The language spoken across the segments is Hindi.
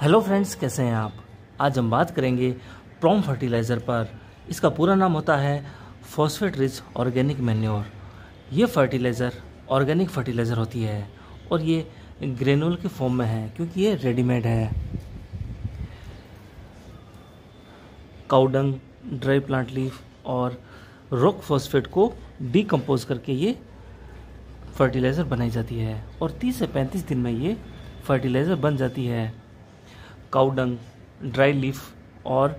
हेलो फ्रेंड्स, कैसे हैं आप। आज हम बात करेंगे प्रॉम फर्टिलाइज़र पर। इसका पूरा नाम होता है फॉस्फेट रिच ऑर्गेनिक मैन्योर। ये फर्टिलाइज़र ऑर्गेनिक फर्टिलाइज़र होती है और ये ग्रेनुल के फॉर्म में है क्योंकि ये रेडीमेड है। काउडंग, ड्राई प्लांट लीफ और रॉक फॉस्फेट को डीकम्पोज करके ये फर्टिलाइज़र बनाई जाती है और 30 से 35 दिन में ये फर्टिलाइज़र बन जाती है। काउडंग, ड्राई लीफ और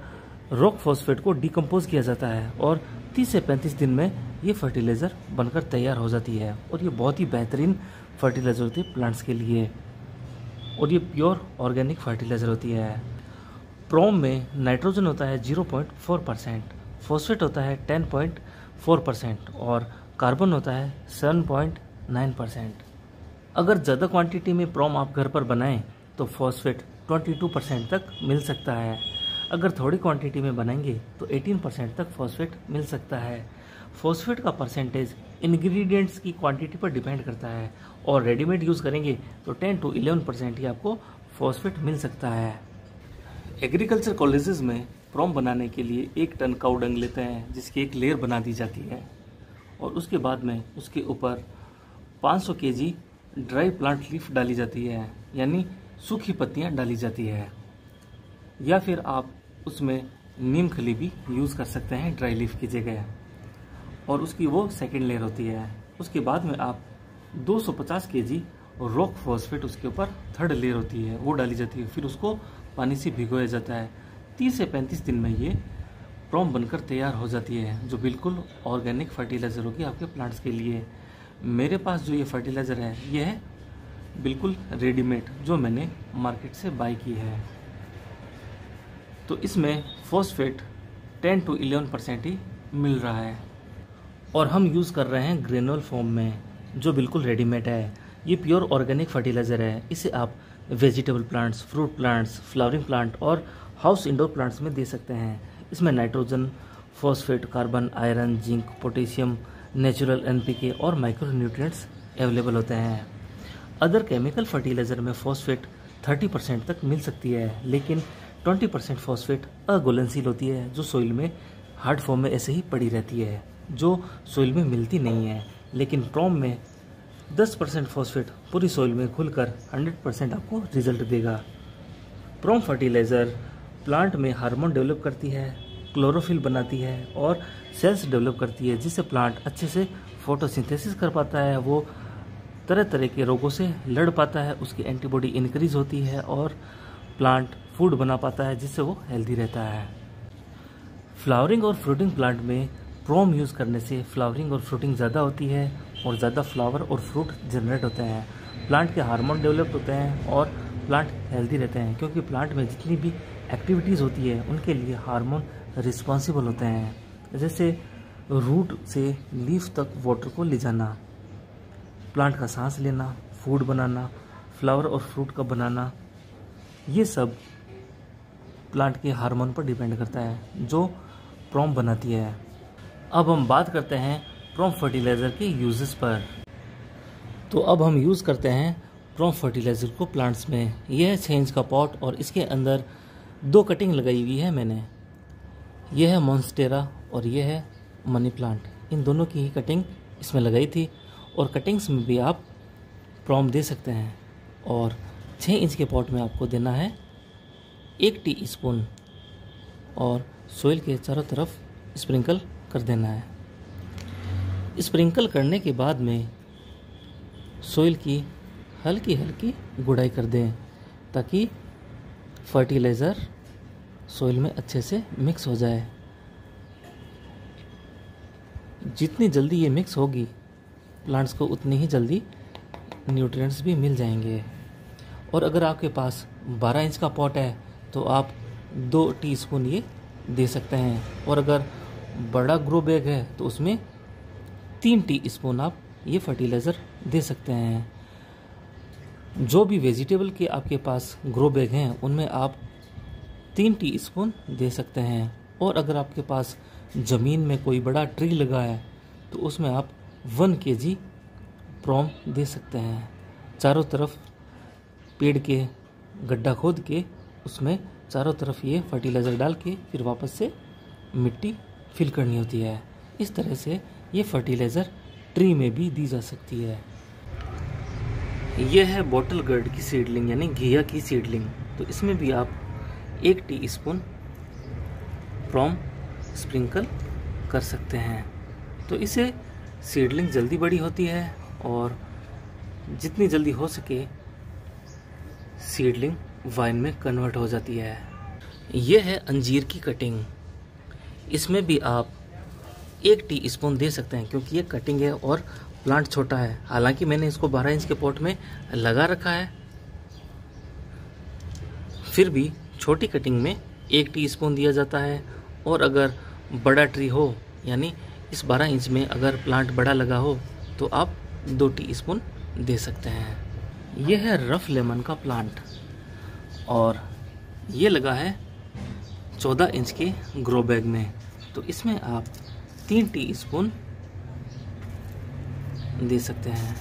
रॉक फॉस्फेट को डीकम्पोज किया जाता है और 30 से 35 दिन में ये फर्टिलाइज़र बनकर तैयार हो जाती है और ये बहुत ही बेहतरीन फर्टिलाइज़र होती है प्लांट्स के लिए और ये प्योर ऑर्गेनिक फर्टिलाइज़र होती है। प्रॉम में नाइट्रोजन होता है 0.4%, फॉस्फेट होता है 10.4% और कार्बन होता है 7.9%। अगर ज़्यादा क्वांटिटी में प्रॉम आप घर पर बनाएं तो फॉस्फेट 22% तक मिल सकता है। अगर थोड़ी क्वांटिटी में बनाएंगे तो 18% तक फॉस्फेट मिल सकता है। फॉस्फेट का परसेंटेज इंग्रेडिएंट्स की क्वांटिटी पर डिपेंड करता है और रेडीमेड यूज़ करेंगे तो 10 to 11% ही आपको फॉस्फेट मिल सकता है। एग्रीकल्चर कॉलेजेस में प्रॉम बनाने के लिए 1 टन काउडंग लेते हैं जिसकी एक लेयर बना दी जाती है और उसके बाद में उसके ऊपर 500 kg ड्राई प्लांट लीफ डाली जाती है, यानी सूखी पत्तियां डाली जाती है, या फिर आप उसमें नीम खली भी यूज़ कर सकते हैं ड्राई लीफ की जगह और उसकी वो सेकेंड लेयर होती है। उसके बाद में आप 250 kg रॉक फॉस्फेट उसके ऊपर थर्ड लेयर होती है वो डाली जाती है, फिर उसको पानी से भिगोया जाता है। 30 से 35 दिन में ये प्रॉम बनकर तैयार हो जाती है जो बिल्कुल ऑर्गेनिक फर्टिलाइज़र होगी आपके प्लांट्स के लिए। मेरे पास जो ये फर्टिलाइज़र है ये है बिल्कुल रेडीमेड जो मैंने मार्केट से बाय की है। तो इसमें फॉस्फेट 10 to 11% ही मिल रहा है और हम यूज़ कर रहे हैं ग्रेनुल फॉर्म में जो बिल्कुल रेडीमेड है। ये प्योर ऑर्गेनिक फर्टिलाइज़र है। इसे आप vegetable plants, fruit plants, flowering plant और हाउस इंडोर प्लांट्स में दे सकते हैं। इसमें nitrogen, phosphate, carbon, iron, zinc, potassium, natural NPK और माइक्रो न्यूट्रिएंट्स अवेलेबल होते हैं। अदर केमिकल फर्टिलाइज़र में फॉस्फेट 30% तक मिल सकती है, लेकिन 20% फॉस्फेट अघुलनशील होती है जो सोइल में हार्ड फॉर्म में ऐसे ही पड़ी रहती है, जो सोइल में मिलती नहीं है। लेकिन प्रॉम में 10% फॉस्फेट पूरी सोइल में घुलकर 100% आपको रिजल्ट देगा। प्रॉम फर्टिलाइज़र प्लांट में हार्मोन डेवलप करती है, क्लोरोफिल बनाती है और सेल्स डेवलप करती है, जिससे प्लांट अच्छे से फोटोसिंथेसिस कर पाता है, वो तरह तरह के रोगों से लड़ पाता है, उसकी एंटीबॉडी इंक्रीज होती है और प्लांट फूड बना पाता है जिससे वो हेल्दी रहता है। फ्लावरिंग और फ्रूटिंग प्लांट में प्रॉम यूज़ करने से फ्लावरिंग और फ्रूटिंग ज़्यादा होती है और ज़्यादा फ्लावर और फ्रूट जनरेट होते हैं। प्लांट के हार्मोन डेवलप होते हैं और प्लांट हेल्दी रहते हैं क्योंकि प्लांट में जितनी भी एक्टिविटीज़ होती है उनके लिए हार्मोन रिस्पॉन्सिबल होते हैं, जैसे रूट से लीफ तक वाटर को ले जाना, प्लांट का सांस लेना, फूड बनाना, फ्लावर और फ्रूट का बनाना, ये सब प्लांट के हार्मोन पर डिपेंड करता है जो प्रॉम बनाती है। अब हम बात करते हैं प्रॉम फर्टिलाइज़र के यूजेस पर। तो अब हम यूज़ करते हैं प्रॉम फर्टिलाइज़र को प्लांट्स में। यह है 6 इंच का पॉट और इसके अंदर 2 कटिंग लगाई हुई है मैंने। यह है मॉन्स्टेरा और यह है मनी प्लांट। इन दोनों की ही कटिंग इसमें लगाई थी और कटिंग्स में भी आप प्रॉम दे सकते हैं। और 6 इंच के पॉट में आपको देना है 1 टीस्पून और सोइल के चारों तरफ स्प्रिंकल कर देना है। स्प्रिंकल करने के बाद में सोइल की हल्की हल्की गुड़ाई कर दें ताकि फर्टिलाइज़र सोइल में अच्छे से मिक्स हो जाए। जितनी जल्दी ये मिक्स होगी प्लांट्स को उतनी ही जल्दी न्यूट्रिएंट्स भी मिल जाएंगे। और अगर आपके पास 12 इंच का पॉट है तो आप 2 टीस्पून ये दे सकते हैं और अगर बड़ा ग्रो बैग है तो उसमें 3 टीस्पून आप ये फर्टिलाइज़र दे सकते हैं। जो भी वेजिटेबल के आपके पास ग्रो बैग हैं उनमें आप 3 टीस्पून दे सकते हैं। और अगर आपके पास ज़मीन में कोई बड़ा ट्री लगा है तो उसमें आप 1 kg प्रॉम दे सकते हैं। चारों तरफ पेड़ के गड्ढा खोद के उसमें चारों तरफ ये फर्टिलाइज़र डाल के फिर वापस से मिट्टी फिल करनी होती है। इस तरह से ये फर्टिलाइज़र ट्री में भी दी जा सकती है। यह है बॉटल गर्ड की सीडलिंग यानी घिया की सीडलिंग। तो इसमें भी आप 1 टीस्पून प्रोम स्प्रिंकल कर सकते हैं। तो इससे सीडलिंग जल्दी बड़ी होती है और जितनी जल्दी हो सके सीडलिंग वाइन में कन्वर्ट हो जाती है। यह है अंजीर की कटिंग। इसमें भी आप 1 टीस्पून दे सकते हैं क्योंकि ये कटिंग है और प्लांट छोटा है। हालांकि मैंने इसको 12 इंच के पॉट में लगा रखा है, फिर भी छोटी कटिंग में 1 टीस्पून दिया जाता है। और अगर बड़ा ट्री हो यानी इस 12 इंच में अगर प्लांट बड़ा लगा हो तो आप 2 टीस्पून दे सकते हैं। यह है रफ लेमन का प्लांट और ये लगा है 14 इंच के ग्रो बैग में। तो इसमें आप 3 टीस्पून दे सकते हैं।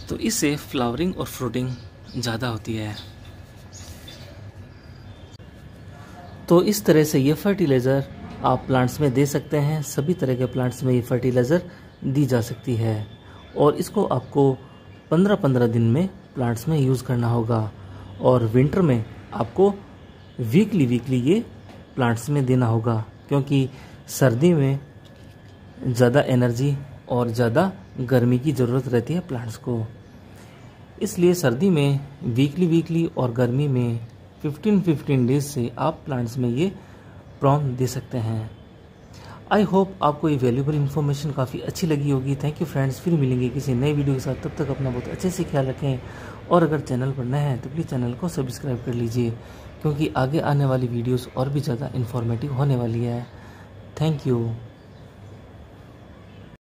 तो इससे फ्लावरिंग और फ्रूटिंग ज़्यादा होती है। तो इस तरह से ये फर्टिलाइज़र आप प्लांट्स में दे सकते हैं। सभी तरह के प्लांट्स में ये फर्टिलाइज़र दी जा सकती है और इसको आपको 15-15 दिन में प्लांट्स में यूज़ करना होगा। और विंटर में आपको वीकली ये प्लांट्स में देना होगा क्योंकि सर्दी में ज़्यादा एनर्जी और ज़्यादा गर्मी की ज़रूरत रहती है प्लांट्स को। इसलिए सर्दी में वीकली और गर्मी में 15 डेज से आप प्लांट्स में ये प्रोम दे सकते हैं। आई होप आपको ये वैल्यूबल इन्फॉर्मेशन काफ़ी अच्छी लगी होगी। थैंक यू फ्रेंड्स, फिर मिलेंगे किसी नए वीडियो के साथ। तब तक अपना बहुत अच्छे से ख्याल रखें और अगर चैनल पर नए हैं तो प्लीज़ चैनल को सब्सक्राइब कर लीजिए क्योंकि आगे आने वाली वीडियोस और भी ज़्यादा इन्फॉर्मेटिव होने वाली है। Thank you.